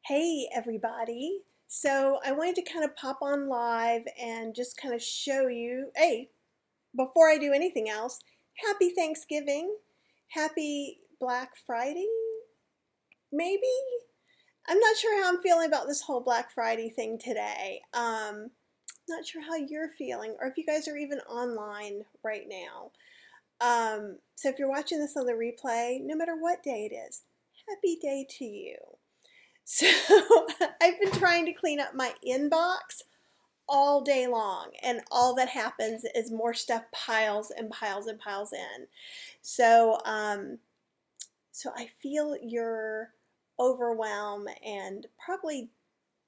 Hey everybody. So I wanted to kind of pop on live and just kind of show you, hey, before I do anything else, happy Thanksgiving, happy Black Friday, maybe? I'm not sure how I'm feeling about this whole Black Friday thing today. Not sure how you're feeling or if you guys are even online right now. So if you're watching this on the replay, no matter what day it is, happy day to you. So I've been trying to clean up my inbox all day long, and all that happens is more stuff piles and piles and piles in. So I feel your overwhelm and probably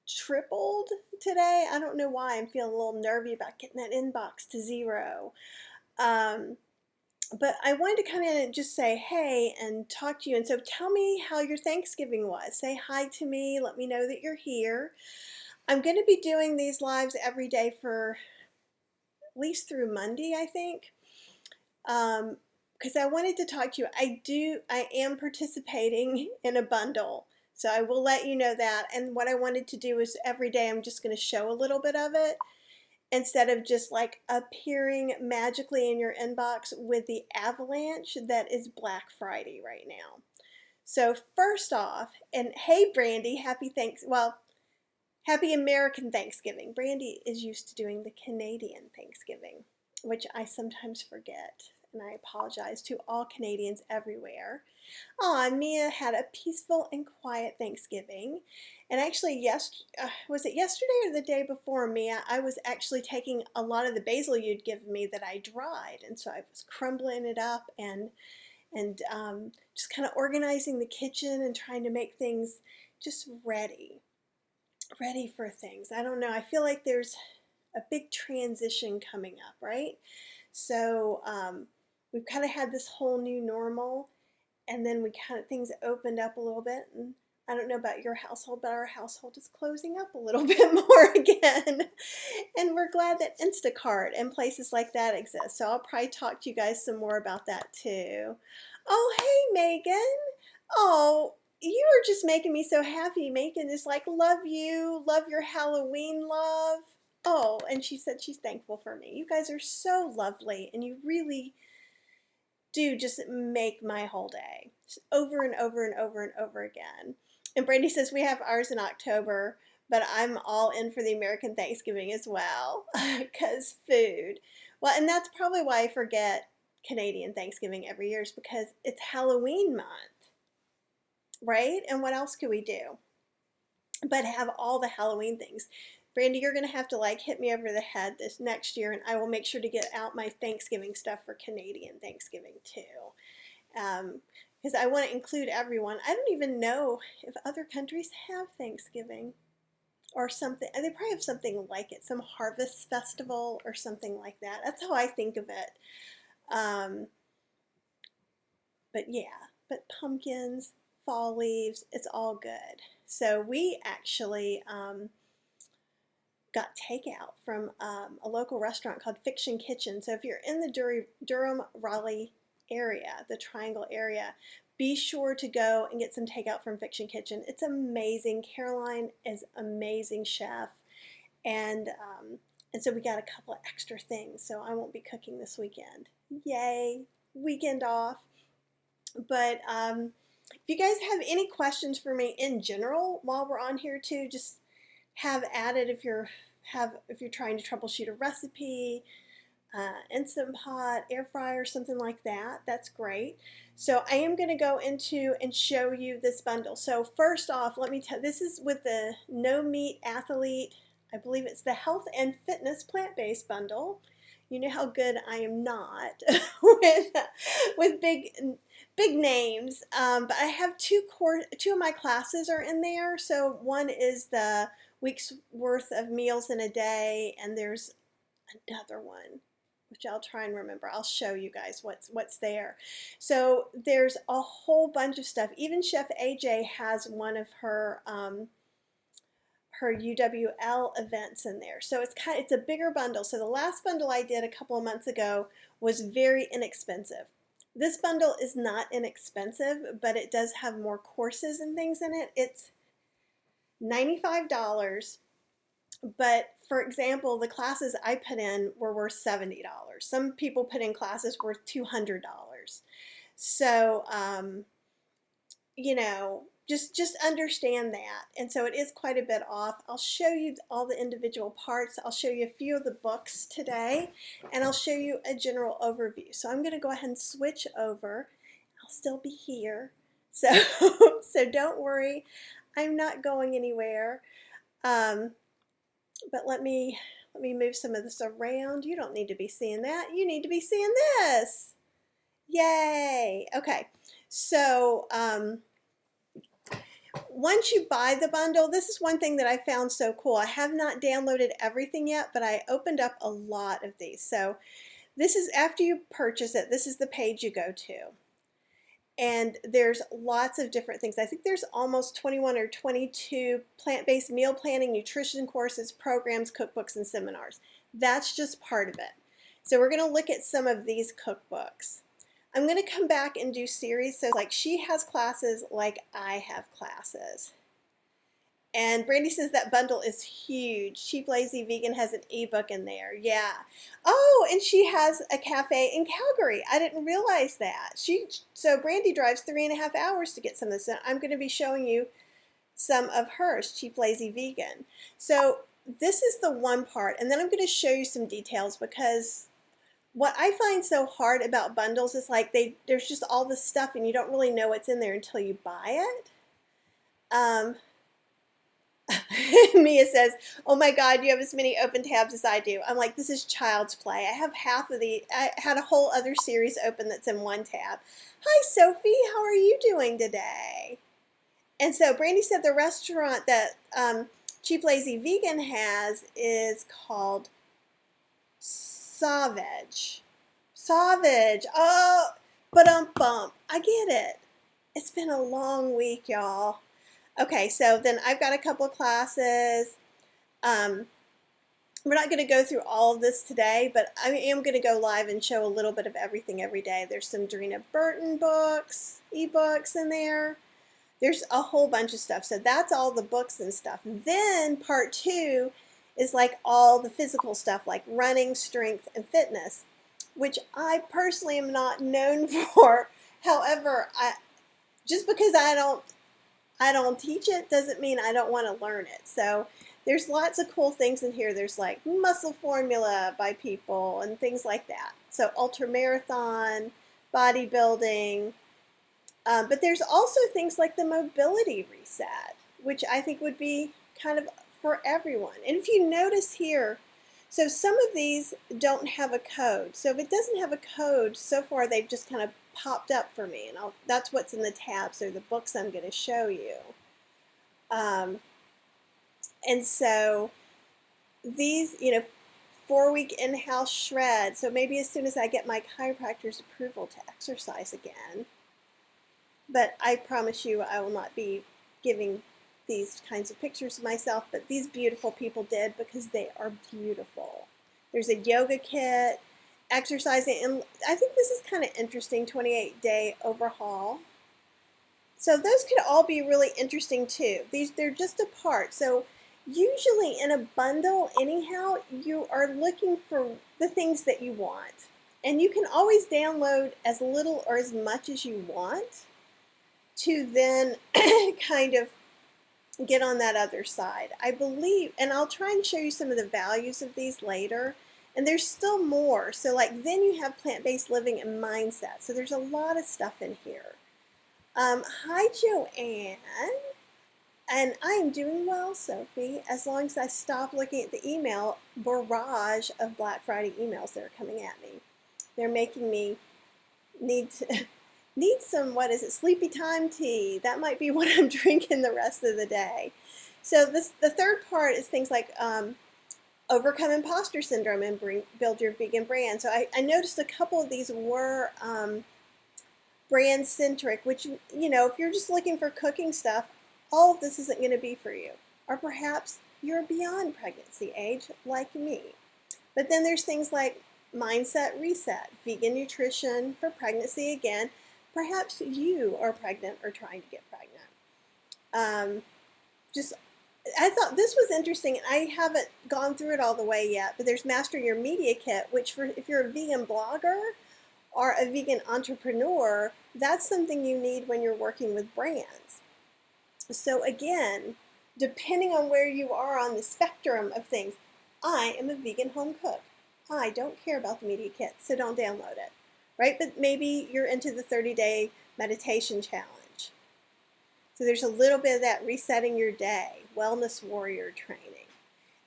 tripled today. I don't know why. I'm feeling a little nervy about getting that inbox to zero. Um, but I wanted to come in and just say hey and talk to you. And so tell me how your Thanksgiving was. Say hi to me. Let me know that you're here. I'm going to be doing these lives every day for at least through Monday, I think. Because I wanted to talk to you. I am participating in a bundle. So I will let you know that. And what I wanted to do is every day I'm just going to show a little bit of it, instead of just like appearing magically in your inbox with the avalanche that is Black Friday right now. So first off, and hey Brandy, happy American Thanksgiving. Brandy is used to doing the Canadian Thanksgiving, which I sometimes forget, and I apologize to all Canadians everywhere. Mia had a peaceful and quiet Thanksgiving. And actually, was it yesterday or the day before, Mia? I was actually taking a lot of the basil you'd given me that I dried, and so I was crumbling it up and just kind of organizing the kitchen and trying to make things just ready for things. I don't know. I feel like there's a big transition coming up, right? So we've kind of had this whole new normal, and then things opened up a little bit, and I don't know about your household, but our household is closing up a little bit more again. And we're glad that Instacart and places like that exist. So I'll probably talk to you guys some more about that too. Oh, hey Megan. Oh, you are just making me so happy. Megan is like, love you, love your Halloween love. Oh, and she said she's thankful for me. You guys are so lovely, and you really do just make my whole day, just over and over and over and over again. And Brandy says we have ours in October, but I'm all in for the American Thanksgiving as well, because food. Well, and that's probably why I forget Canadian Thanksgiving every year, is because it's Halloween month, right? And what else could we do but have all the Halloween things? Brandy, you're going to have to like hit me over the head this next year, and I will make sure to get out my Thanksgiving stuff for Canadian Thanksgiving too. Because I want to include everyone. I don't even know if other countries have Thanksgiving or something. They probably have something like it, some harvest festival or something like that. That's how I think of it. But yeah, but pumpkins, fall leaves, it's all good. So we actually got takeout from a local restaurant called Fiction Kitchen. So if you're in the Durham, Raleigh area, the Triangle area, be sure to go and get some takeout from Fiction Kitchen. It's amazing. Caroline is amazing chef, and so we got a couple of extra things. So I won't be cooking this weekend. Yay, weekend off. But if you guys have any questions for me in general while we're on here too, just have at it. If you're trying to troubleshoot a recipe, Instant Pot, air fryer, something like that, that's great. So I am going to go into and show you this bundle. So first off, let me tell you, this is with the No Meat Athlete. I believe it's the Health and Fitness Plant-Based Bundle. You know how good I am not with big names, but I have two of my classes are in there. So one is the week's worth of meals in a day, and there's another one which I'll try and remember. I'll show you guys what's there. So there's a whole bunch of stuff. Even Chef AJ has one of her UWL events in there. So it's a bigger bundle. So the last bundle I did a couple of months ago was very inexpensive. This bundle is not inexpensive, but it does have more courses and things in it. $95. But for example, the classes I put in were worth $70. Some people put in classes worth $200. So, you know, just understand that. And so it is quite a bit off. I'll show you all the individual parts. I'll show you a few of the books today, and I'll show you a general overview. So I'm going to go ahead and switch over. I'll still be here. So, so don't worry. I'm not going anywhere. But let me move some of this around. You don't need to be seeing that. You need to be seeing this. Yay. Okay. So, once you buy the bundle, this is one thing that I found so cool. I have not downloaded everything yet, but I opened up a lot of these. So this is after you purchase it, this is the page you go to. And there's lots of different things. I think there's almost 21 or 22 plant-based meal planning, nutrition courses, programs, cookbooks, and seminars. That's just part of it. So we're going to look at some of these cookbooks. I'm going to come back and do series. So like she has classes like I have classes. And Brandy says that bundle is huge. Cheap Lazy Vegan has an ebook in there. Yeah. Oh, and she has a cafe in Calgary. I didn't realize that. So Brandy drives 3.5 hours to get some of this. I'm going to be showing you some of hers, Cheap Lazy Vegan. So this is the one part. And then I'm going to show you some details, because what I find so hard about bundles is like there's just all this stuff and you don't really know what's in there until you buy it. Mia says, oh my God, you have as many open tabs as I do. I'm like, this is child's play. I have I had a whole other series open that's in one tab. Hi, Sophie. How are you doing today? And so Brandy said the restaurant that Cheap Lazy Vegan has is called Savage. Oh, bump. I get it. It's been a long week, y'all. Okay, so then I've got a couple of classes. We're not going to go through all of this today, but I am going to go live and show a little bit of everything every day. There's some Drina Burton books, ebooks in there. There's a whole bunch of stuff. So that's all the books and stuff. Then part 2 is like all the physical stuff, like running, strength, and fitness, which I personally am not known for. However, just because I don't teach it doesn't mean I don't want to learn it. So there's lots of cool things in here. There's like muscle formula by people and things like that. So ultra marathon, bodybuilding, but there's also things like the mobility reset, which I think would be kind of for everyone. And if you notice here, so some of these don't have a code. So if it doesn't have a code, so far they've just kind of popped up for me, and that's what's in the tabs or the books I'm going to show you. And so these, 4-week in-house shred. So maybe as soon as I get my chiropractor's approval to exercise again. But I promise you I will not be giving these kinds of pictures of myself, but these beautiful people did, because they are beautiful. There's a yoga kit, exercising, and I think this is kind of interesting, 28-day overhaul. So those could all be really interesting too. They're just a part. So usually in a bundle anyhow, you are looking for the things that you want. And you can always download as little or as much as you want to then kind of get on that other side. I believe, and I'll try and show you some of the values of these later, and there's still more. So like then you have plant-based living and mindset. So there's a lot of stuff in here. Hi Joanne, and I am doing well, Sophie, as long as I stop looking at the email barrage of Black Friday emails that are coming at me. They're making me need some, sleepy time tea. That might be what I'm drinking the rest of the day. So the third part is things like overcome imposter syndrome and build your vegan brand. So I noticed a couple of these were brand centric, which, if you're just looking for cooking stuff, all of this isn't going to be for you. Or perhaps you're beyond pregnancy age like me. But then there's things like mindset reset, vegan nutrition for pregnancy again. Perhaps you are pregnant or trying to get pregnant. Just I thought this was interesting. I haven't gone through it all the way yet, but there's Master Your Media Kit, which if you're a vegan blogger or a vegan entrepreneur, that's something you need when you're working with brands. So again, depending on where you are on the spectrum of things, I am a vegan home cook. I don't care about the media kit, so don't download it, right? But maybe you're into the 30-day meditation challenge. So there's a little bit of that resetting your day, wellness warrior training.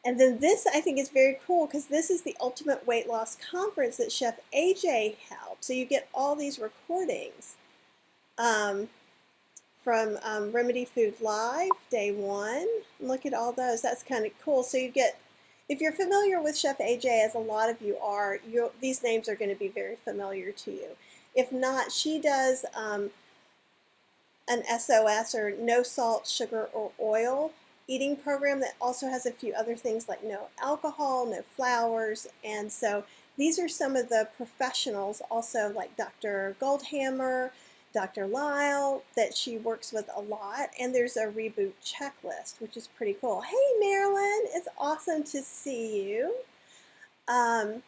And then this I think is very cool because this is the Ultimate Weight Loss Conference that Chef AJ held. So you get all these recordings from Remedy Food Live, day 1. Look at all those. That's kind of cool. So you get, if you're familiar with Chef AJ, as a lot of you are, these names are going to be very familiar to you. If not, she does an SOS, or no salt, sugar, or oil eating program that also has a few other things like no alcohol, no flours. And so these are some of the professionals also, like Dr. Goldhammer, Dr. Lyle, that she works with a lot. And there's a reboot checklist, which is pretty cool. Hey Marilyn, it's awesome to see you. And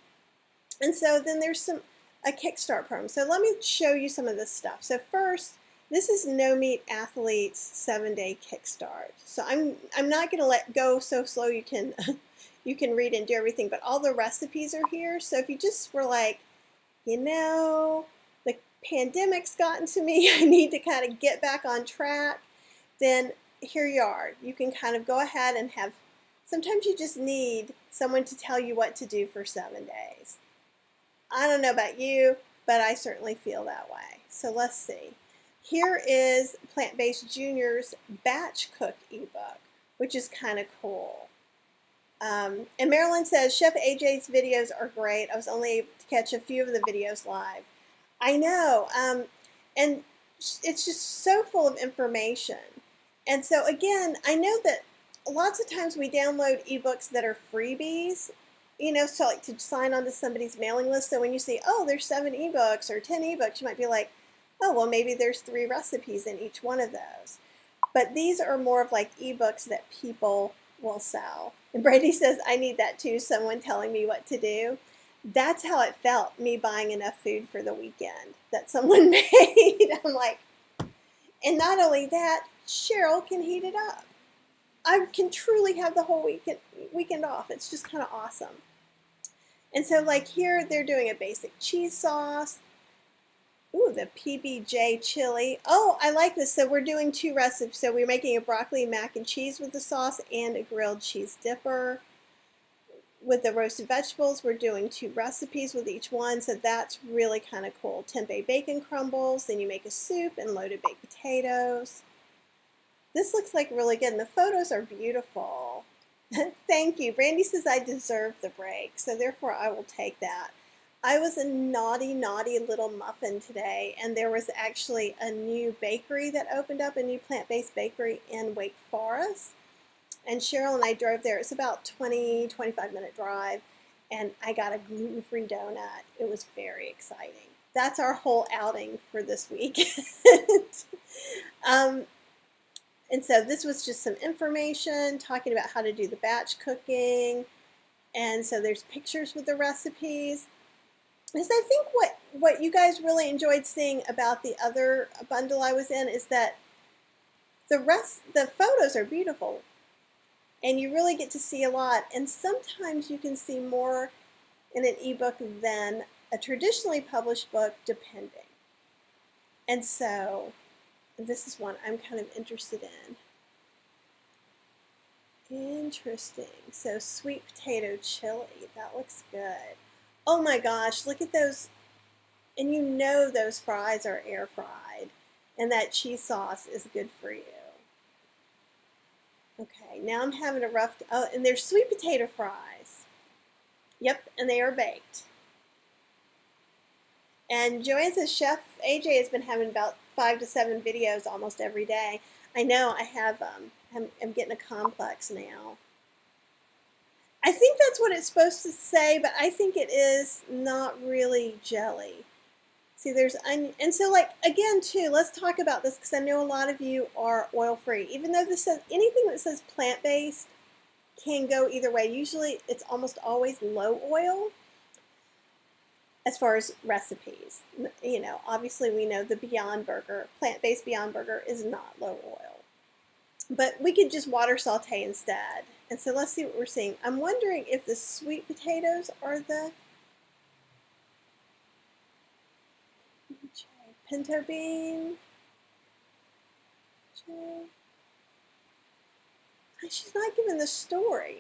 so then there's a Kickstart program. So let me show you some of this stuff. So first, this is No Meat Athlete's 7-day Kickstart. So I'm not going to let go so slow you can you can read and do everything, but all the recipes are here. So if you just were like, you know, the pandemic's gotten to me, I need to kind of get back on track, then here you are. You can kind of go ahead and have, sometimes you just need someone to tell you what to do for 7 days. I don't know about you, but I certainly feel that way. So let's see. Here is Plant-Based Junior's Batch Cook ebook, which is kind of cool. And Marilyn says, Chef AJ's videos are great. I was only able to catch a few of the videos live. I know, and it's just so full of information. And so again, I know that lots of times we download ebooks that are freebies, you know, so like to sign on to somebody's mailing list. So when you see, oh, there's 7 ebooks or 10 ebooks, you might be like, oh, well, maybe there's 3 recipes in each one of those. But these are more of like ebooks that people will sell. And Brady says, I need that too, someone telling me what to do. That's how it felt, me buying enough food for the weekend that someone made. I'm like, and not only that, Cheryl can heat it up. I can truly have the whole weekend off. It's just kind of awesome. And so like here, they're doing a basic cheese sauce. Ooh, the PBJ chili. Oh, I like this. So we're doing 2 recipes. So we're making a broccoli mac and cheese with the sauce and a grilled cheese dipper. With the roasted vegetables, we're doing 2 recipes with each one. So that's really kind of cool. Tempeh bacon crumbles. Then you make a soup and loaded baked potatoes. This looks like really good. And the photos are beautiful. Thank you. Brandy says I deserve the break. So therefore I will take that. I was a naughty, naughty little muffin today, and there was actually a new bakery that opened up, a new plant-based bakery in Wake Forest. And Cheryl and I drove there. It's about 25-minute drive, and I got a gluten-free donut. It was very exciting. That's our whole outing for this week. And so this was just some information talking about how to do the batch cooking. And so there's pictures with the recipes. Because I think what you guys really enjoyed seeing about the other bundle I was in is that the photos are beautiful. And you really get to see a lot. And sometimes you can see more in an ebook than a traditionally published book, depending. And so this is one I'm kind of interested in. Interesting. So sweet potato chili. That looks good. Oh my gosh, look at those. And you know those fries are air fried. And that cheese sauce is good for you. Okay, now I'm having a rough, oh, and they're sweet potato fries. Yep, and they are baked. And Joanne says Chef AJ has been having about 5 to 7 videos almost every day. I know, I have, I'm getting a complex now. I think that's what it's supposed to say, but I think it is not really jelly. See, there's onion, and so like again too, let's talk about this because I know a lot of you are oil-free. Even though this says anything that says plant-based can go either way. Usually it's almost always low oil as far as recipes. You know, obviously we know the Beyond Burger, plant-based Beyond Burger is not low oil. But we could just water saute instead. And so let's see what we're seeing. I'm wondering if the sweet potatoes are the pinto bean. She's not giving the story.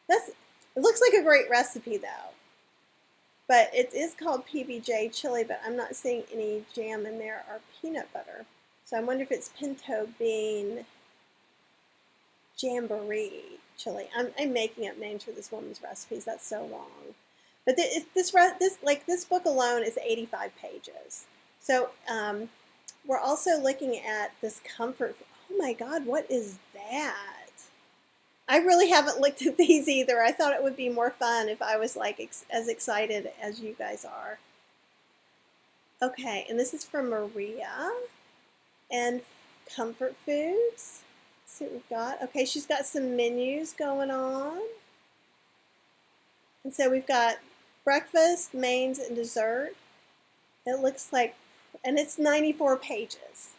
It looks like a great recipe though. But it is called PBJ chili, but I'm not seeing any jam in there or peanut butter. So I wonder if it's pinto bean jamboree chili. I'm making up names for this woman's recipes. That's so long. But this book alone is 85 pages. So we're also looking at this comfort. Oh my God, what is that? I really haven't looked at these either. I thought it would be more fun if I was like as excited as you guys are. Okay, and this is from Maria and Comfort Foods. Let's see what we've got. Okay, she's got some menus going on. And so we've got breakfast, mains, and dessert. It looks like, and it's 94 pages.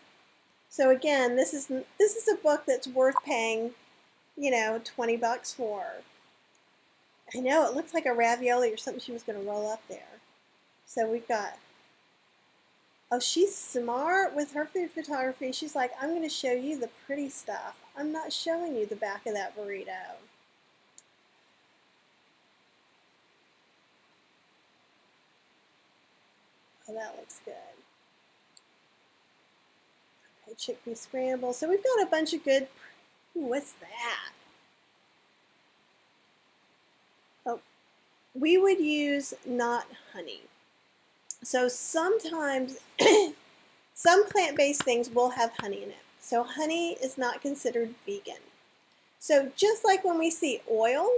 So again, this is a book that's worth paying, you know, 20 bucks for. I know, it looks like a ravioli or something she was going to roll up there. So we've got, oh, she's smart with her food photography. She's like, I'm going to show you the pretty stuff. I'm not showing you the back of that burrito. Oh, that looks good. Okay, chickpea scramble. So we've got a bunch of good, ooh, what's that? Oh, we would use not honey. So sometimes some plant-based things will have honey in it. So honey is not considered vegan. So just like when we see oil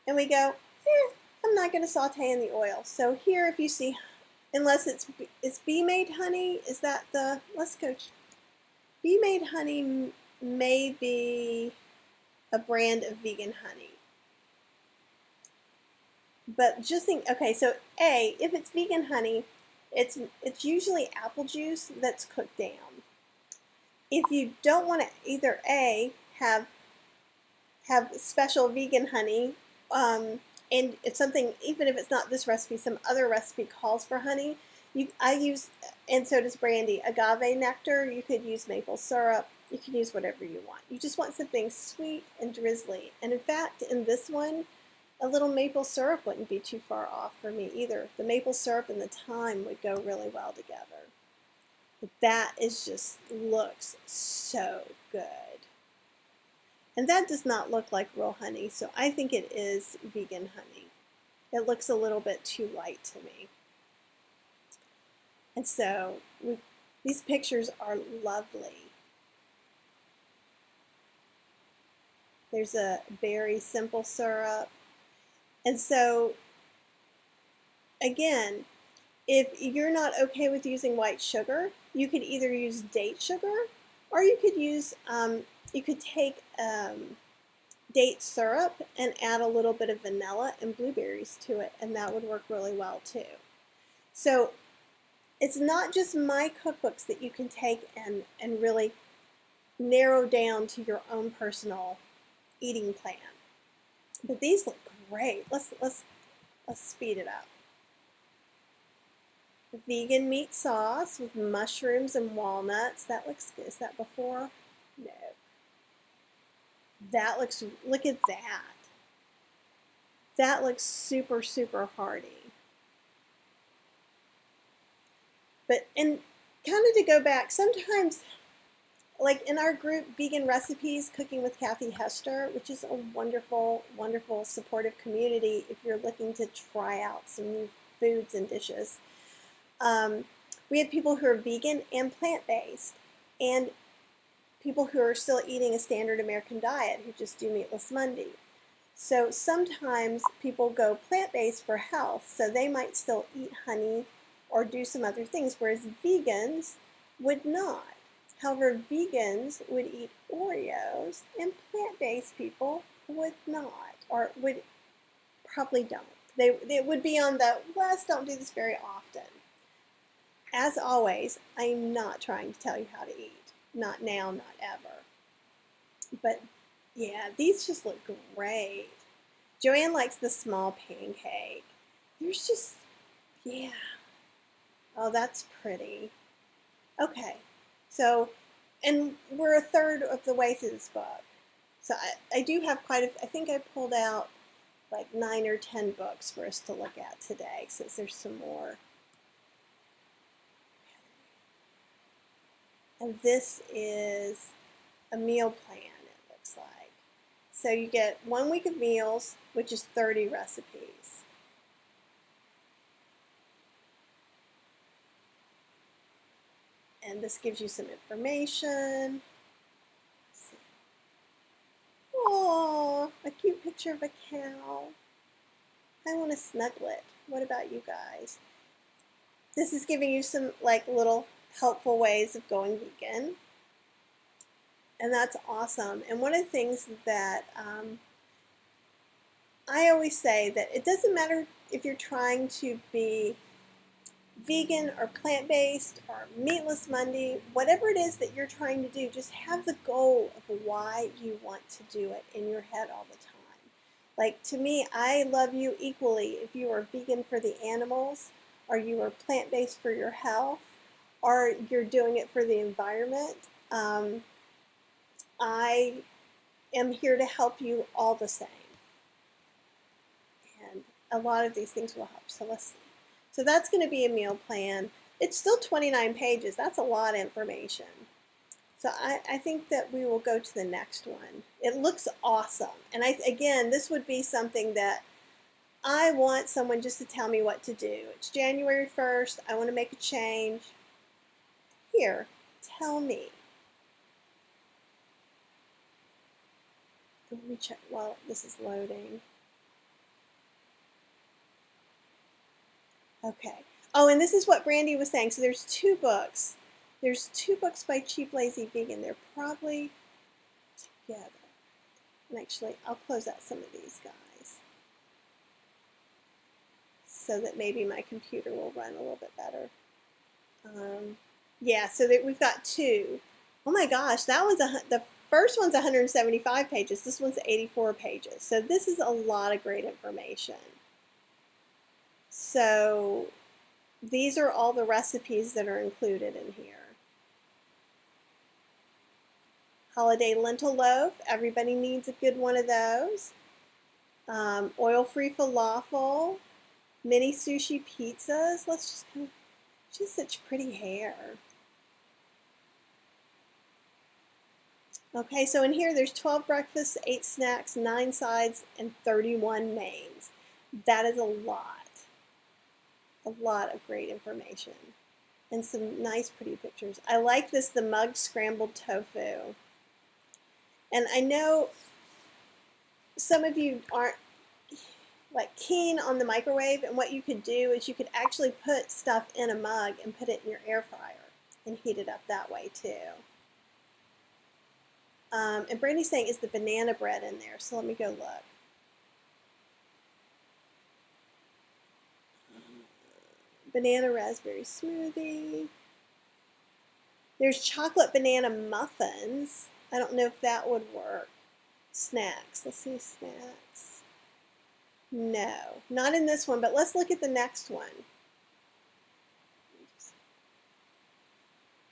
and we go, I'm not going to saute in the oil. So here if you see, unless it's Bee Made honey, is that the, let's go, Bee Made honey may be a brand of vegan honey. But just think, okay, so if it's vegan honey, it's usually apple juice that's cooked down. If you don't want to either have special vegan honey, and it's something, even if it's not this recipe, some other recipe calls for honey, I use, and so does Brandy, agave nectar. You could use maple syrup. You can use whatever you want. You just want something sweet and drizzly. And in fact, in this one, a little maple syrup wouldn't be too far off for me either. The maple syrup and the thyme would go really well together. But that is just looks so good. And that does not look like real honey, so I think it is vegan honey. It looks a little bit too light to me. And so these pictures are lovely. There's a berry simple syrup. And so, again, if you're not okay with using white sugar, you could either use date sugar, or you could use, you could take date syrup and add a little bit of vanilla and blueberries to it, and that would work really well too. So it's not just my cookbooks that you can take and really narrow down to your own personal eating plan. But these look great. Let's speed it up. Vegan meat sauce with mushrooms and walnuts. That looks good. Is that before? No. That looks, look at that. That looks super, super hearty. But, and kind of to go back, sometimes, like in our group, Vegan Recipes, Cooking with Kathy Hester, which is a wonderful, wonderful supportive community if you're looking to try out some new foods and dishes. We have people who are vegan and plant-based, and people who are still eating a standard American diet who just do Meatless Monday. So sometimes people go plant-based for health, so they might still eat honey or do some other things, whereas vegans would not. However, vegans would eat Oreos and plant-based people would not, or would probably don't. They would be on the, let's don't do this very often. As always, I'm not trying to tell you how to eat. Not now, not ever. But yeah, these just look great. Joanne likes the small pancake. There's just, yeah. Oh, that's pretty. Okay, so, and we're a third of the way through this book. So I do have quite a, I think I pulled out like 9 or 10 books for us to look at today, since there's some more. And this is a meal plan, it looks like. So you get 1 week of meals, which is 30 recipes. And this gives you some information. Oh, a cute picture of a cow. I want to snuggle it. What about you guys? This is giving you some like little helpful ways of going vegan. And that's awesome. And one of the things that I always say that it doesn't matter if you're trying to be vegan or plant-based or meatless Monday, whatever it is that you're trying to do, just have the goal of why you want to do it in your head all the time. Like, to me, I love you equally if you are vegan for the animals, or you are plant-based for your health, or you're doing it for the environment. I am here to help you all the same. And a lot of these things will help. So let's see. So that's going to be a meal plan. It's still 29 pages. That's a lot of information. So I think that we will go to the next one. It looks awesome. And again, this would be something that I want someone just to tell me what to do. It's January 1st. I want to make a change. Here, tell me. Let me check while this is loading. Okay. Oh, and this is what Brandy was saying. So there's 2 books. There's 2 books by Cheap Lazy Vegan. They're probably together. And actually, I'll close out some of these guys so that maybe my computer will run a little bit better. Yeah, so that we've got 2. Oh my gosh, that one's the first one's 175 pages. This one's 84 pages. So this is a lot of great information. So these are all the recipes that are included in here. Holiday lentil loaf. Everybody needs a good one of those. Oil-free falafel. Mini sushi pizzas. Let's just kind of, she has such pretty hair. Okay, so in here there's 12 breakfasts, 8 snacks, 9 sides, and 31 mains. That is a lot. A lot of great information. And some nice pretty pictures. I like this, the mugged scrambled tofu. And I know some of you aren't like keen on the microwave, and what you could do is you could actually put stuff in a mug and put it in your air fryer and heat it up that way too. And Brandy's saying, is the banana bread in there? So let me go look. Banana raspberry smoothie. There's chocolate banana muffins. I don't know if that would work. Snacks. Let's see snacks. No, not in this one, but let's look at the next one.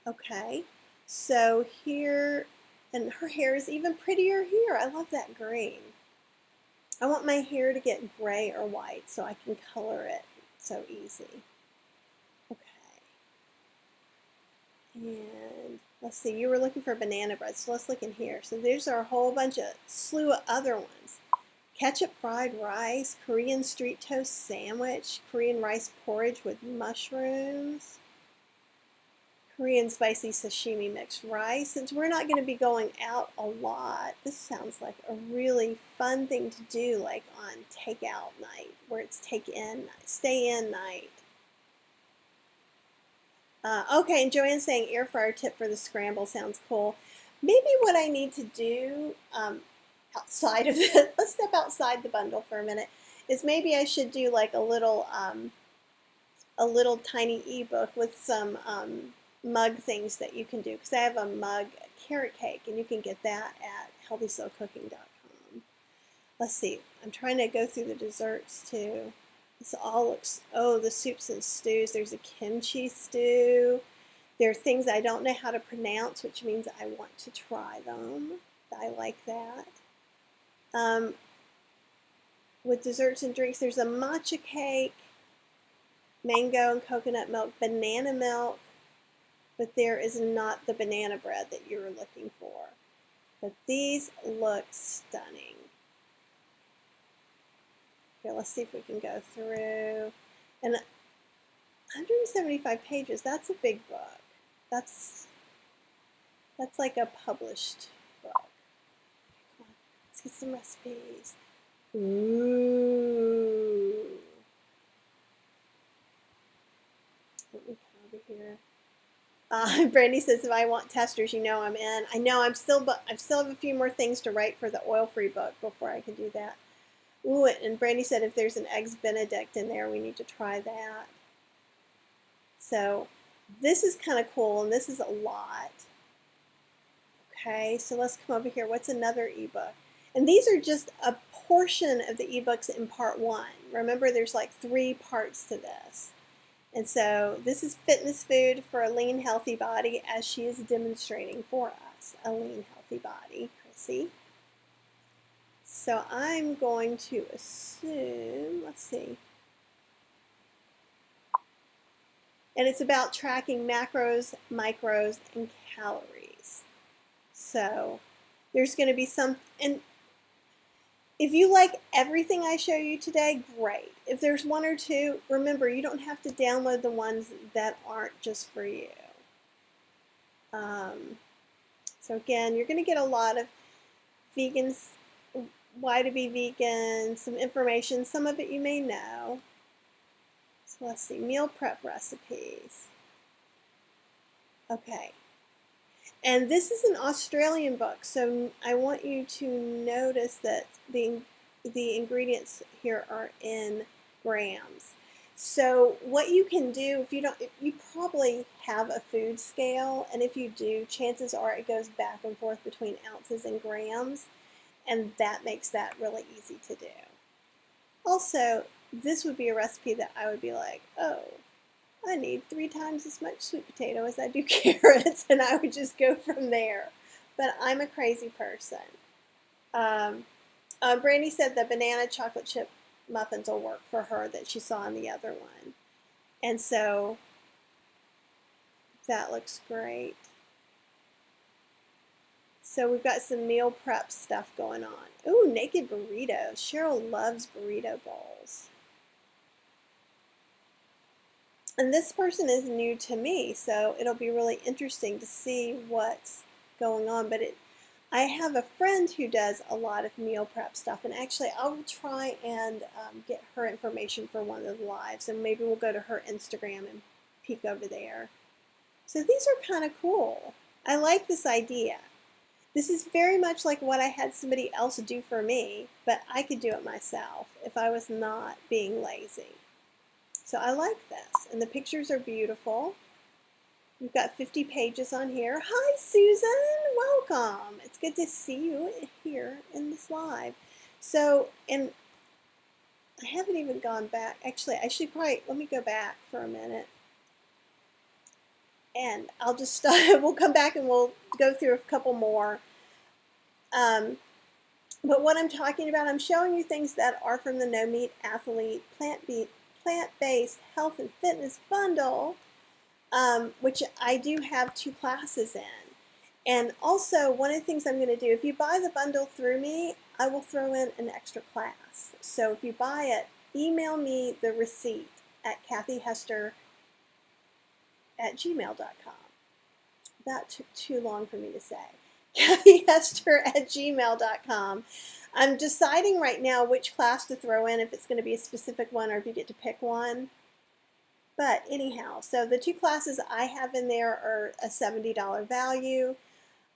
Okay, so here, and her hair is even prettier here. I love that green. I want my hair to get gray or white so I can color it so easy. Okay. And let's see, you were looking for banana bread, so let's look in here. So there's a whole bunch of slew of other ones. Ketchup fried rice, Korean street toast sandwich, Korean rice porridge with mushrooms, Korean spicy sashimi mixed rice. Since we're not going to be going out a lot, this sounds like a really fun thing to do, like on takeout night, where it's take in, stay in night. Okay, and Joanne's saying air fryer tip for the scramble sounds cool. Maybe what I need to do outside of it, let's step outside the bundle for a minute, is maybe I should do like a little tiny ebook with some mug things that you can do, because I have a mug carrot cake and you can get that at healthysowcooking.com. Let's see, I'm trying to go through the desserts too. This all looks, oh, the soups and stews. There's a kimchi stew. There are things I don't know how to pronounce, which means I want to try them. I like that. With desserts and drinks, there's a matcha cake, mango and coconut milk, banana milk, but there is not the banana bread that you were looking for. But these look stunning. Okay, let's see if we can go through. And 175 pages, that's a big book. That's like a published book. Come on, let's get some recipes. Ooh. Let me come over here. Brandy says, if I want testers, you know I'm in. I know I still have a few more things to write for the oil-free book before I can do that. Ooh, and Brandy said if there's an Eggs Benedict in there, we need to try that. So this is kind of cool, and this is a lot. Okay, so let's come over here. What's another ebook? And these are just a portion of the ebooks in part 1. Remember, there's like 3 parts to this. And so this is fitness food for a lean, healthy body, as she is demonstrating for us. A lean, healthy body, Chrissy. So I'm going to assume, let's see. And it's about tracking macros, micros, and calories. So there's going to be some, and if you like everything I show you today, great. If there's 1 or 2, remember, you don't have to download the ones that aren't just for you. So again, you're going to get a lot of vegans, why to be vegan, some information. Some of it you may know. So let's see, meal prep recipes. Okay. And this is an Australian book, so I want you to notice that the ingredients here are in grams. So what you can do, if you probably have a food scale, and if you do, chances are it goes back and forth between ounces and grams, and that makes that really easy to do. Also, this would be a recipe that I would be like, oh, I need 3 times as much sweet potato as I do carrots, and I would just go from there. But I'm a crazy person. Brandy said the banana chocolate chip muffins will work for her that she saw in the other one. And so that looks great. So we've got some meal prep stuff going on. Ooh, naked burritos. Cheryl loves burrito bowls. And this person is new to me, so it'll be really interesting to see what's going on. But I have a friend who does a lot of meal prep stuff, and actually I'll try and get her information for one of the lives, and maybe we'll go to her Instagram and peek over there. So these are kind of cool. I like this idea. This is very much like what I had somebody else do for me, but I could do it myself if I was not being lazy. So I like this, and the pictures are beautiful. We've got 50 pages on here. Hi, Susan. Welcome. It's good to see you here in this live. So, and I haven't even gone back. Actually, I should probably, let me go back for a minute. And I'll just, we'll come back and we'll go through a couple more. But what I'm talking about, I'm showing you things that are from the No Meat Athlete plant-based health and fitness bundle, which I do have 2 classes in. And also, one of the things I'm going to do, if you buy the bundle through me, I will throw in an extra class. So if you buy it, email me the receipt at kathyhester@gmail.com. That took too long for me to say. kathyhester@gmail.com. I'm deciding right now which class to throw in, if it's going to be a specific one or if you get to pick one. But anyhow, so the 2 classes I have in there are a $70 value.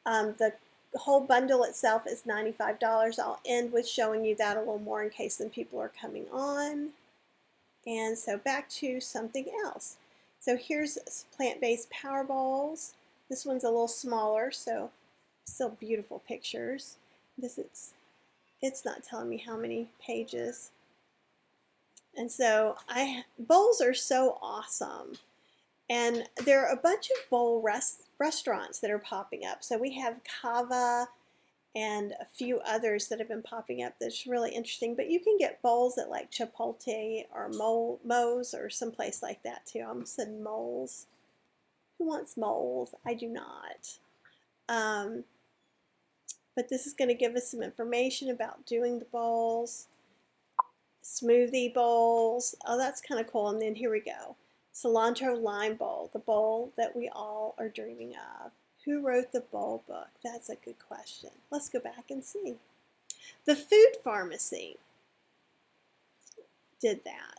The whole bundle itself is $95. I'll end with showing you that a little more in case some people are coming on. And so back to something else. So here's plant-based power bowls. This one's a little smaller, so still beautiful pictures. It's not telling me how many pages. And so bowls are so awesome. And there are a bunch of bowl restaurants that are popping up. So we have Kava and a few others that have been popping up that's really interesting. But you can get bowls at like Chipotle or Moe's or someplace like that too. I almost said moles. Who wants moles? I do not. But this is going to give us some information about doing the bowls. Smoothie bowls. Oh, that's kind of cool. And then here we go. Cilantro lime bowl, the bowl that we all are dreaming of. Who wrote the bowl book? That's a good question. Let's go back and see. The Food Pharmacy did that.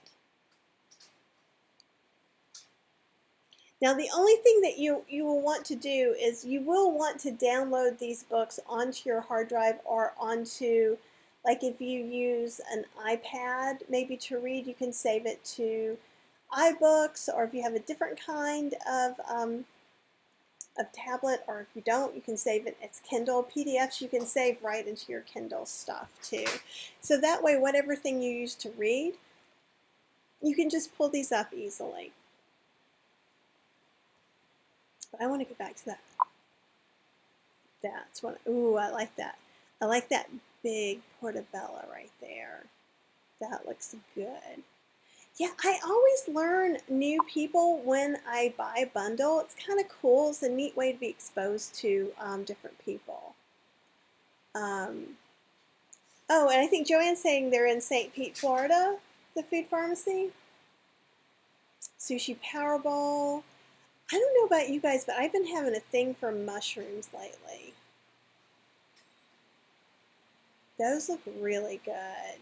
Now, the only thing that you will want to do is you will want to download these books onto your hard drive or onto, like if you use an iPad maybe to read, you can save it to iBooks, or if you have a different kind of tablet, or if you don't, you can save it as Kindle. PDFs you can save right into your Kindle stuff too. So that way, whatever thing you use to read, you can just pull these up easily. But I want to get back to that. That's what, ooh, I like that. I like that big portobello right there. That looks good. Yeah, I always learn new people when I buy a bundle. It's kind of cool. It's a neat way to be exposed to different people. Oh, and I think Joanne's saying they're in St. Pete, Florida, the Food Pharmacy. Sushi Powerball. I don't know about you guys, but I've been having a thing for mushrooms lately. Those look really good.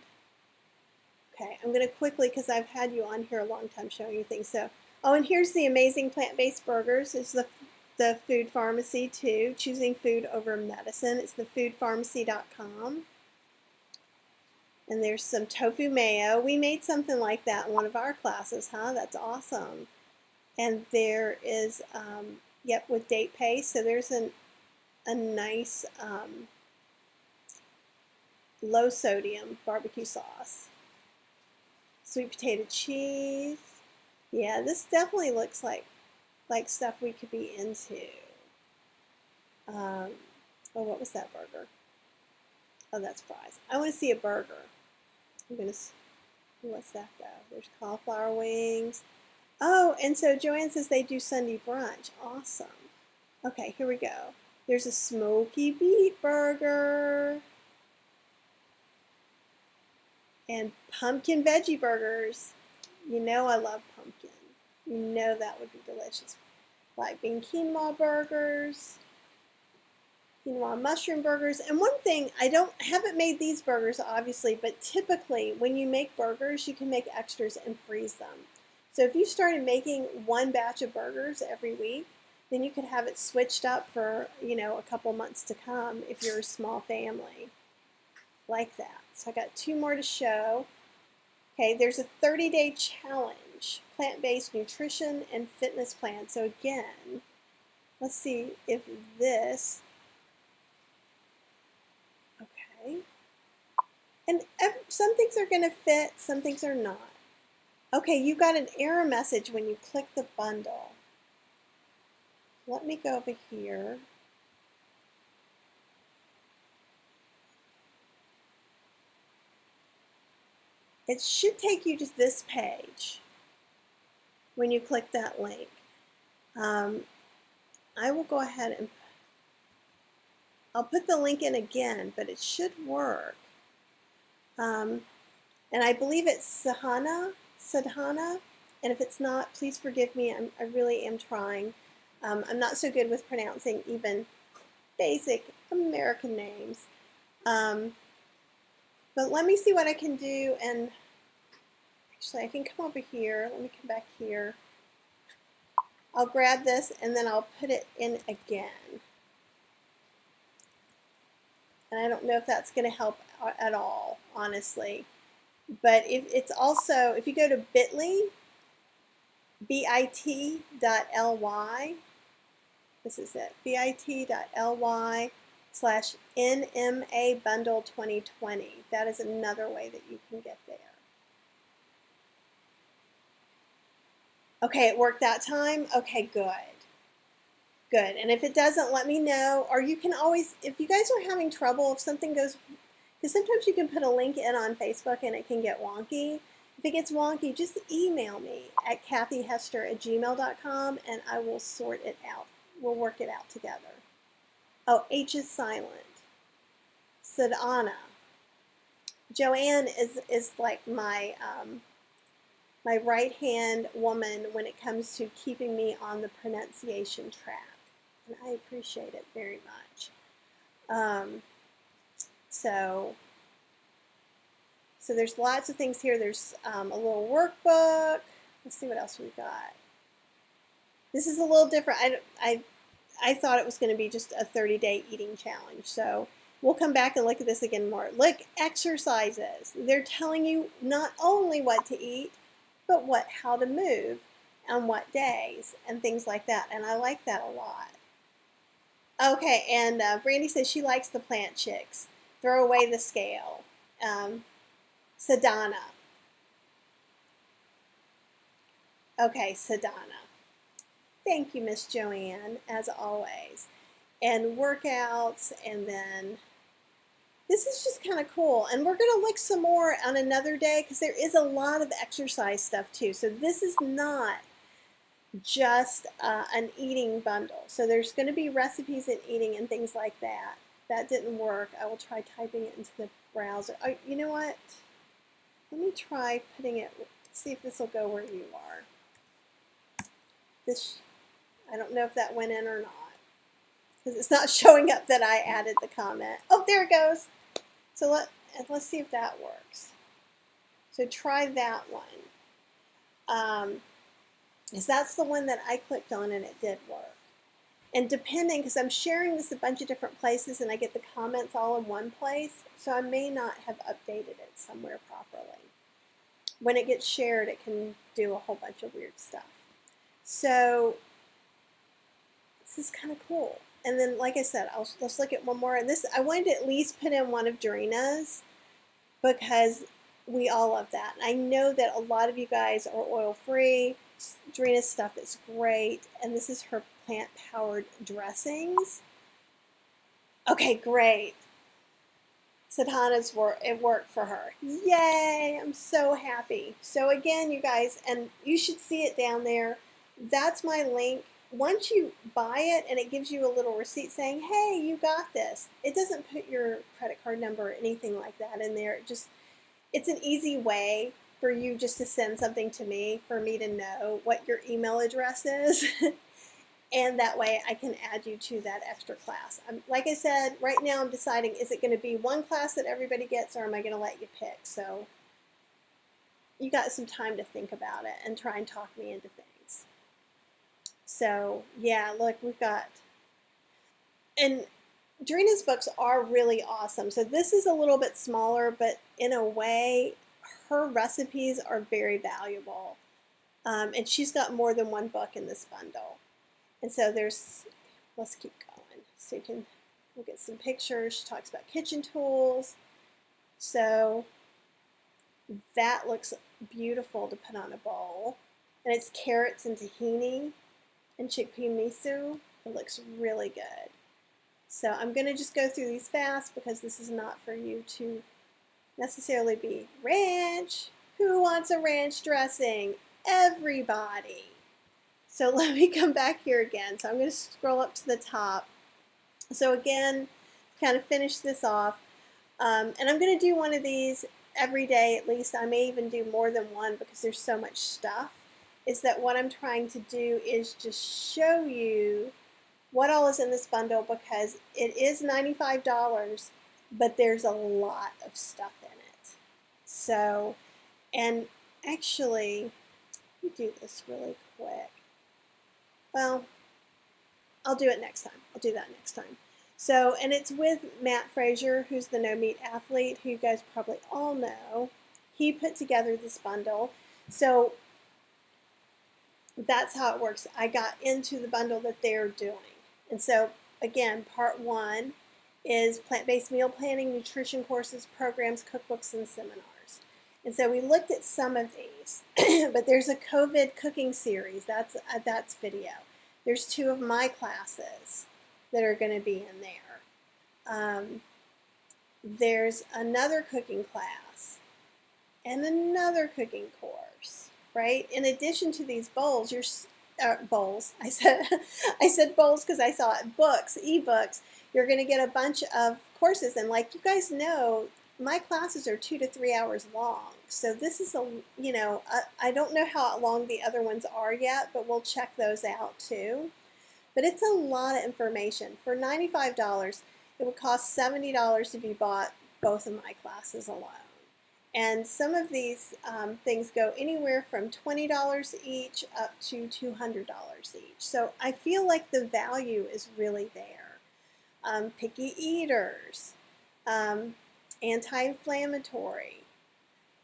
Okay, I'm going to quickly, because I've had you on here a long time showing you things. So, oh, and here's the amazing plant-based burgers. It's the Food Pharmacy too. Choosing food over medicine. It's thefoodpharmacy.com. And there's some tofu mayo. We made something like that in one of our classes, huh? That's awesome. And there is, yep, with date paste. So there's a nice low sodium barbecue sauce. Sweet potato cheese. Yeah, this definitely looks like stuff we could be into. Oh, what was that burger? Oh, that's fries. I want to see a burger. I'm going to, what's that though? There's cauliflower wings. Oh, and so Joanne says they do Sunday brunch. Awesome. Okay, here we go. There's a smoky beet burger. And pumpkin veggie burgers. You know I love pumpkin. You know that would be delicious. Black bean quinoa burgers. Quinoa mushroom burgers. And one thing, I haven't made these burgers obviously, but typically when you make burgers, you can make extras and freeze them. So if you started making one batch of burgers every week, then you could have it switched up for, a couple months to come if you're a small family. Like that. So I got 2 more to show. Okay, there's a 30-day challenge, plant-based nutrition and fitness plan. So again, let's see if this, okay. And some things are going to fit, some things are not. Okay, you got an error message when you click the bundle. Let me go over here. It should take you to this page when you click that link. I will go ahead and I'll put the link in again, but it should work. And I believe it's Sadhana, and if it's not, please forgive me. I really am trying. I'm not so good with pronouncing even basic American names. But let me see what I can do, and actually I can come over here. Let me come back here. I'll grab this and then I'll put it in again. And I don't know if that's going to help at all, honestly. But it's also, if you go to bit.ly, bit.ly, this is it, bit.ly/NMA Bundle 2020. That is another way that you can get there. Okay, it worked that time? Okay, good. Good. And if it doesn't, let me know. Or you can always, if you guys are having trouble, if something goes, because sometimes you can put a link in on Facebook and it can get wonky. If it gets wonky, just email me at kathyhester@gmail.com and I will sort it out. We'll work it out together. Oh, H is silent. Sadhana. Joanne is like my my right-hand woman when it comes to keeping me on the pronunciation track. And I appreciate it very much. So there's lots of things here. There's a little workbook. Let's see what else we got. This is a little different. I thought it was going to be just a 30-day eating challenge. So we'll come back and look at this again more. Look, exercises. They're telling you not only what to eat, but how to move on what days and things like that. And I like that a lot. Okay, and Brandy says she likes the plant chicks. Throw away the scale. Sadhana. Okay, Sadhana. Thank you, Miss Joanne, as always. And workouts, and then this is just kind of cool. And we're going to look some more on another day because there is a lot of exercise stuff too. So this is not just an eating bundle. So there's going to be recipes in eating and things like that. That didn't work. I will try typing it into the browser. Oh, you know what? Let me try putting it, see if this will go where you are. This, I don't know if that went in or not, because it's not showing up that I added the comment. Oh, there it goes. So let's see if that works. So try that one. Because that's the one that I clicked on and it did work. And depending, because I'm sharing this a bunch of different places and I get the comments all in one place, so I may not have updated it somewhere properly. When it gets shared, it can do a whole bunch of weird stuff. So this is kind of cool. And then, like I said, let's look at one more. And this, I wanted to at least put in one of Doreena's because we all love that. And I know that a lot of you guys are oil-free. Doreena's stuff is great. And this is her plant-powered dressings. Okay, great. Sadhana's it worked for her. Yay! I'm so happy. So again, you guys, and you should see it down there. That's my link. Once you buy it and it gives you a little receipt saying, hey, you got this, it doesn't put your credit card number or anything like that in there. It's an easy way for you just to send something to me, for me to know what your email address is. And that way I can add you to that extra class. Like I said, right now I'm deciding, is it going to be one class that everybody gets, or am I going to let you pick? So you got some time to think about it and try and talk me into things. So yeah, look, we've got, and Doreena's books are really awesome. So this is a little bit smaller, but in a way, her recipes are very valuable. And she's got more than one book in this bundle. And so let's keep going. So we'll get some pictures. She talks about kitchen tools. So that looks beautiful to put on a bowl. And it's carrots and tahini and chickpea miso. It looks really good. So I'm going to just go through these fast because this is not for you to necessarily be ranch. Who wants a ranch dressing? Everybody. So let me come back here again. So I'm going to scroll up to the top. So again, kind of finish this off. And I'm going to do one of these every day at least. I may even do more than one because there's so much stuff. Is that what I'm trying to do is just show you what all is in this bundle, because it is $95, but there's a lot of stuff in it. So, and actually, let me do this really quick. well, I'll do it next time. I'll do that next time. So, and it's with Matt Frazier, who's the No Meat athlete, who you guys probably all know. He put together this bundle. So that's how it works. I got into the bundle that they're doing. And so, again, part one is plant-based meal planning, nutrition courses, programs, cookbooks, and seminars. And so we looked at some of these, but there's a COVID cooking series. That's video. There's 2 of my classes that are going to be in there. There's another cooking class and another cooking course, right? In addition to these bowls, bowls. I said bowls because I saw it. Books, ebooks. You're going to get a bunch of courses, and like you guys know, my classes are 2 to 3 hours long. So this is I don't know how long the other ones are yet, but we'll check those out too. But it's a lot of information. For $95, it would cost $70 to be bought both of my classes alone. And some of these things go anywhere from $20 each up to $200 each. So I feel like the value is really there. Picky eaters, anti-inflammatory,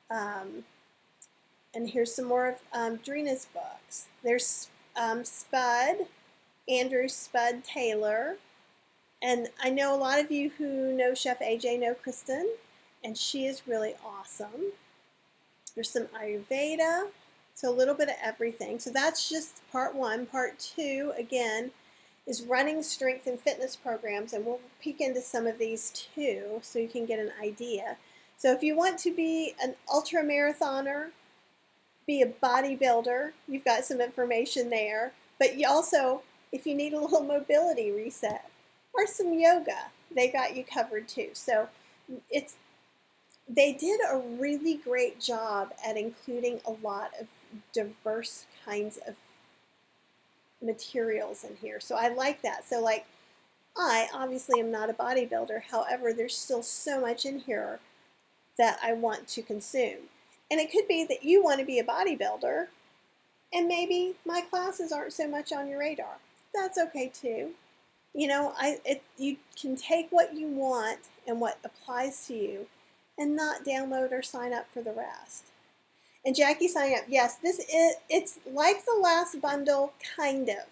and here's some more of Drina's books. There's Spud, Andrew Spud Taylor, and I know a lot of you who know Chef AJ know Kristen, and she is really awesome. There's some Ayurveda, so a little bit of everything. So that's just part one. Part two, again, is running, strength, and fitness programs, and we'll peek into some of these too so you can get an idea. So if you want to be an ultra marathoner, be a bodybuilder, you've got some information there. But you also, if you need a little mobility reset or some yoga, they got you covered too. So they did a really great job at including a lot of diverse kinds of materials in here. So I like that. So like, I obviously am not a bodybuilder. However, there's still so much in here that I want to consume. And it could be that you want to be a bodybuilder and maybe my classes aren't so much on your radar. That's okay too. You know, you can take what you want and what applies to you and not download or sign up for the rest. And Jackie signing up, yes, it's like the last bundle, kind of.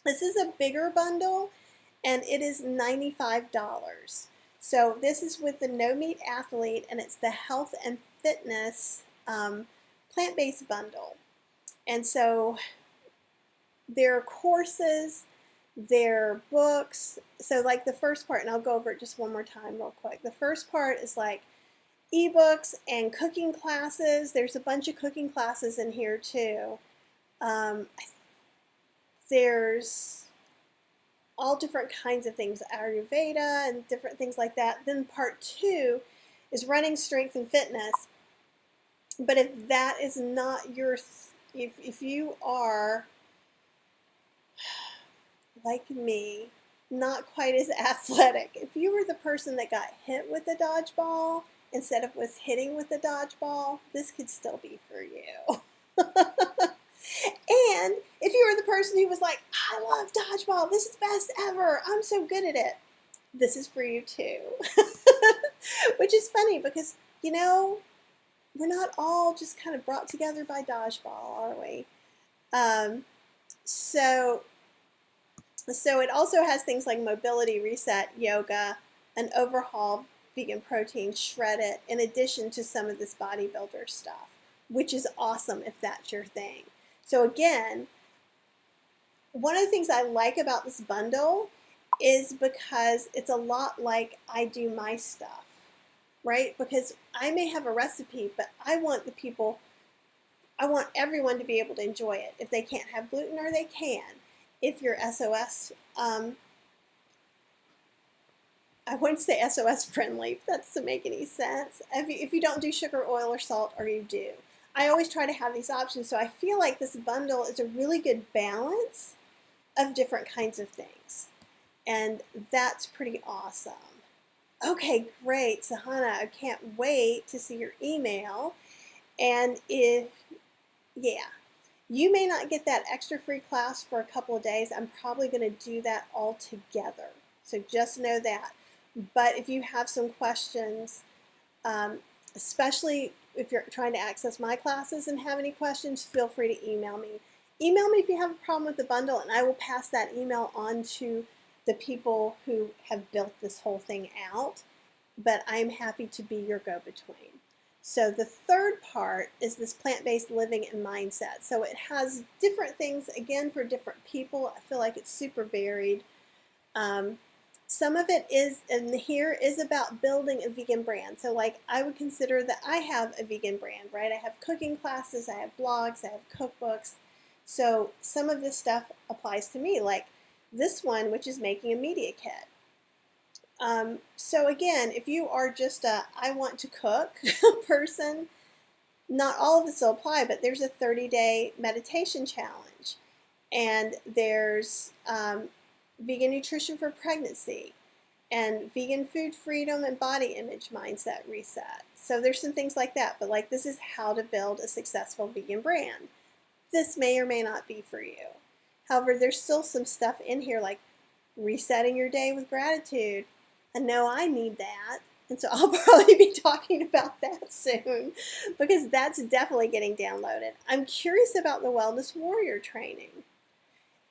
This is a bigger bundle, and it is $95. So this is with the No Meat Athlete, and it's the health and fitness plant-based bundle. And so there are courses, there are books. So like the first part, and I'll go over it just one more time real quick. The first part is like ebooks and cooking classes. There's a bunch of cooking classes in here too. There's all different kinds of things, Ayurveda and different things like that. Then part two is running, strength, and fitness. But if that is not your, if you are like me, not quite as athletic, if you were the person that got hit with the dodgeball instead of was hitting with the dodgeball, this could still be for you. And if you were the person who was like, I love dodgeball, this is the best ever, I'm so good at it, this is for you too. Which is funny because, you know, we're not all just kind of brought together by dodgeball, are we? So it also has things like mobility reset, yoga, an overhaul, vegan protein, shred it, in addition to some of this bodybuilder stuff, which is awesome if that's your thing. So again, one of the things I like about this bundle is because it's a lot like I do my stuff, right? Because I may have a recipe, but I want everyone to be able to enjoy it. If they can't have gluten, or they can. If you're SOS, I wouldn't say SOS friendly, but that doesn't make any sense. If you don't do sugar, oil, or salt, or you do. I always try to have these options, so I feel like this bundle is a really good balance of different kinds of things. And that's pretty awesome. Okay, great. So Hannah, I can't wait to see your email. And if You may not get that extra free class for a couple of days. I'm probably going to do that all together. So just know that. But if you have some questions, especially if you're trying to access my classes and have any questions, feel free to email me. Email me if you have a problem with the bundle, and I will pass that email on to the people who have built this whole thing out. But I'm happy to be your go-between. So the third part is this plant-based living and mindset. So it has different things, again, for different people. I feel like it's super varied. Some of it is, and here is about building a vegan brand. So like I would consider that I have a vegan brand, right? I have cooking classes, I have blogs, I have cookbooks. So some of this stuff applies to me, like this one, which is making a media kit. So again, if you are just a I want to cook person, not all of this will apply, but there's a 30-day meditation challenge, and there's vegan nutrition for pregnancy, and vegan food freedom and body image mindset reset. So there's some things like that, but like this is how to build a successful vegan brand. This may or may not be for you. However, there's still some stuff in here like resetting your day with gratitude. I know I need that, and so I'll probably be talking about that soon because that's definitely getting downloaded. I'm curious about the Wellness Warrior training.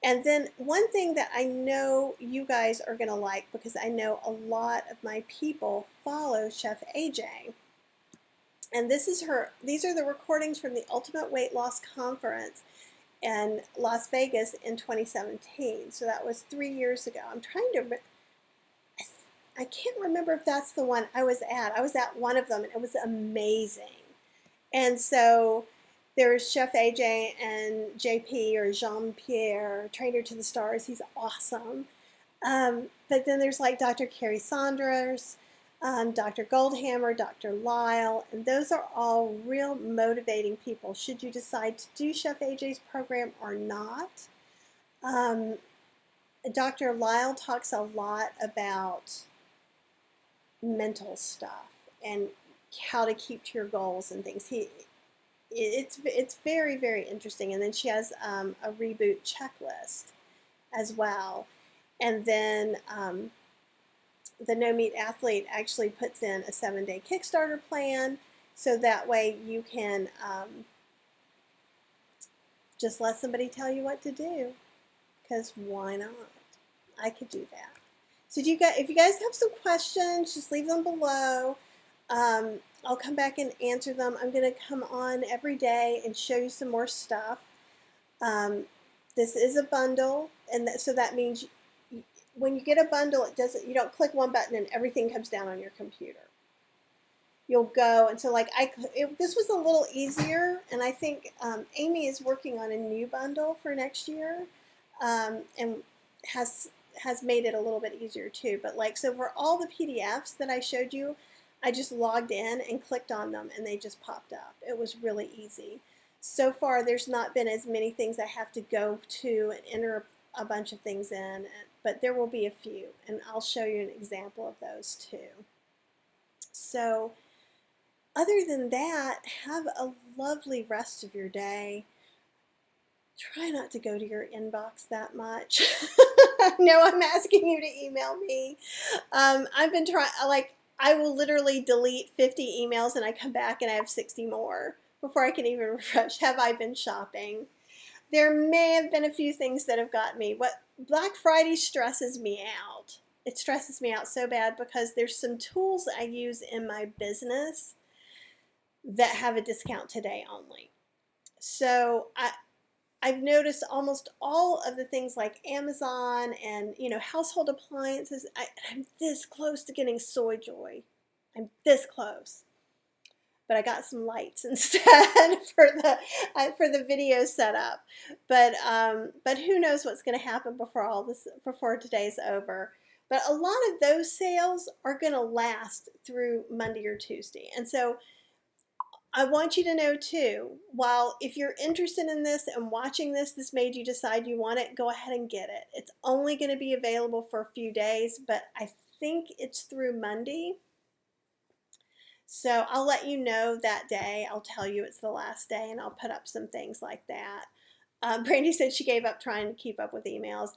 And then one thing that I know you guys are going to like, because I know a lot of my people follow Chef AJ. And these are the recordings from the Ultimate Weight Loss Conference in Las Vegas in 2017. So that was 3 years ago. I can't remember if that's the one I was at. I was at one of them, and it was amazing. And so there's Chef AJ and JP, or Jean-Pierre, Trainer to the Stars. He's awesome. But then there's like Dr. Carrie Saunders, Dr. Goldhammer, Dr. Lyle, and those are all real motivating people should you decide to do Chef AJ's program or not. Dr. Lyle talks a lot about mental stuff and how to keep to your goals and things. It's very, very interesting. And then she has a reboot checklist as well. And then the No Meat Athlete actually puts in a 7-day Kickstarter plan, so that way you can just let somebody tell you what to do, because why not? I could do that. So if you guys have some questions, just leave them below. I'll come back and answer them. I'm going to come on every day and show you some more stuff. This is a bundle, and so that means when you get a bundle, you don't click one button and everything comes down on your computer. You'll go, and so like this was a little easier, and I think Amy is working on a new bundle for next year, and has made it a little bit easier too. But like, so for all the PDFs that I showed you, I just logged in and clicked on them and they just popped up. It was really easy. So far, there's not been as many things I have to go to and enter a bunch of things in, but there will be a few, and I'll show you an example of those too. So other than that, have a lovely rest of your day. Try not to go to your inbox that much. No, I'm asking you to email me. I've been trying, like, I will literally delete 50 emails and I come back and I have 60 more before I can even refresh. Have I been shopping? There may have been a few things that have got me. What Black Friday stresses me out. It stresses me out so bad because there's some tools I use in my business that have a discount today only. So I've noticed almost all of the things like Amazon and, household appliances. I'm this close to getting Soy Joy. I'm this close. But I got some lights instead for the video setup. But who knows what's going to happen before today's over. But a lot of those sales are going to last through Monday or Tuesday. And so I want you to know too, while if you're interested in this and watching this made you decide you want it, go ahead and get it. It's only going to be available for a few days, but I think it's through Monday. So I'll let you know that day. I'll tell you it's the last day, and I'll put up some things like that. Brandy said she gave up trying to keep up with emails.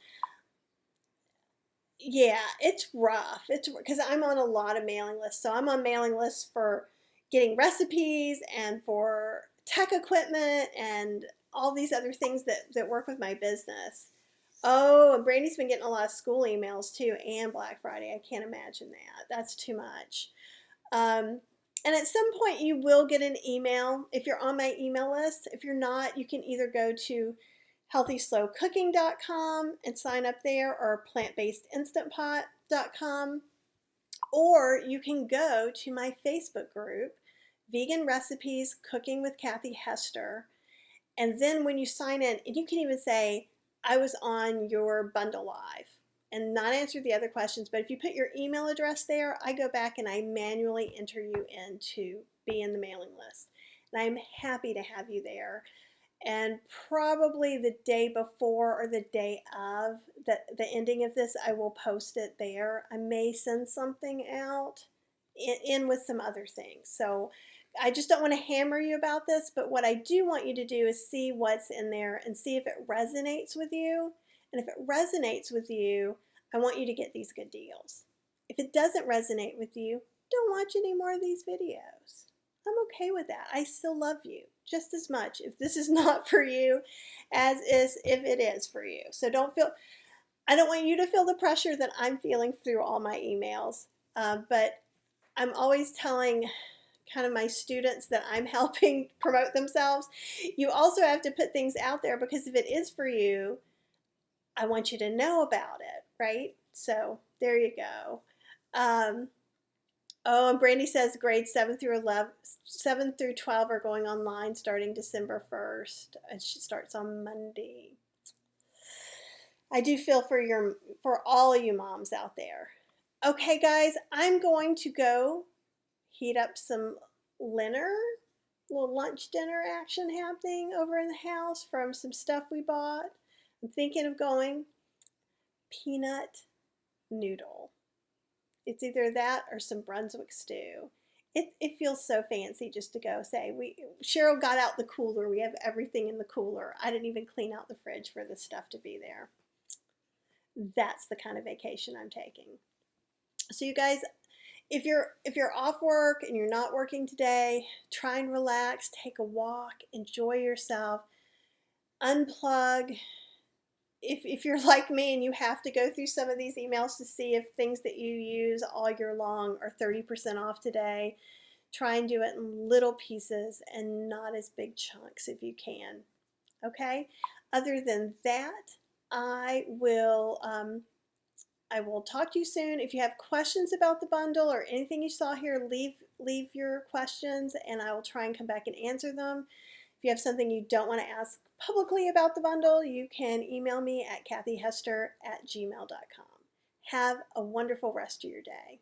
Yeah, it's rough. It's because I'm on a lot of mailing lists. So I'm on mailing lists for getting recipes and for tech equipment and all these other things that work with my business. Oh, and Brandy's been getting a lot of school emails too, and Black Friday. I can't imagine that. That's too much. And at some point, you will get an email if you're on my email list. If you're not, you can either go to healthyslowcooking.com and sign up there, or plantbasedinstantpot.com, or you can go to my Facebook group, Vegan Recipes Cooking with Kathy Hester. And then when you sign in, and you can even say, I was on your bundle live, and not answer the other questions. But if you put your email address there, I go back and I manually enter you in to be in the mailing list. And I'm happy to have you there. And probably the day before or the day of the ending of this, I will post it there. I may send something out in with some other things. So I just don't want to hammer you about this, but what I do want you to do is see what's in there and see if it resonates with you. And if it resonates with you, I want you to get these good deals. If it doesn't resonate with you, don't watch any more of these videos. I'm okay with that. I still love you just as much if this is not for you as is if it is for you. So I don't want you to feel the pressure that I'm feeling through all my emails. But I'm always telling kind of my students that I'm helping promote themselves. You also have to put things out there, because if it is for you, I want you to know about it, right? So there you go. Oh, and Brandy says grades 7 through 12 are going online starting December 1st, and she starts on Monday. I do feel for all of you moms out there. Okay, guys, I'm going to go heat up some dinner, little lunch dinner action happening over in the house from some stuff we bought. I'm thinking of going peanut noodle. It's either that or some Brunswick stew. It feels so fancy just to go say, Cheryl got out the cooler. We have everything in the cooler. I didn't even clean out the fridge for this stuff to be there. That's the kind of vacation I'm taking. So you guys, if you're off work and you're not working today, try and relax, take a walk, enjoy yourself, unplug. If you're like me and you have to go through some of these emails to see if things that you use all year long are 30% off today, try and do it in little pieces and not as big chunks if you can. Okay? Other than that, I will talk to you soon. If you have questions about the bundle or anything you saw here, leave your questions and I will try and come back and answer them. If you have something you don't want to ask publicly about the bundle, you can email me at kathyhester@gmail.com. Have a wonderful rest of your day.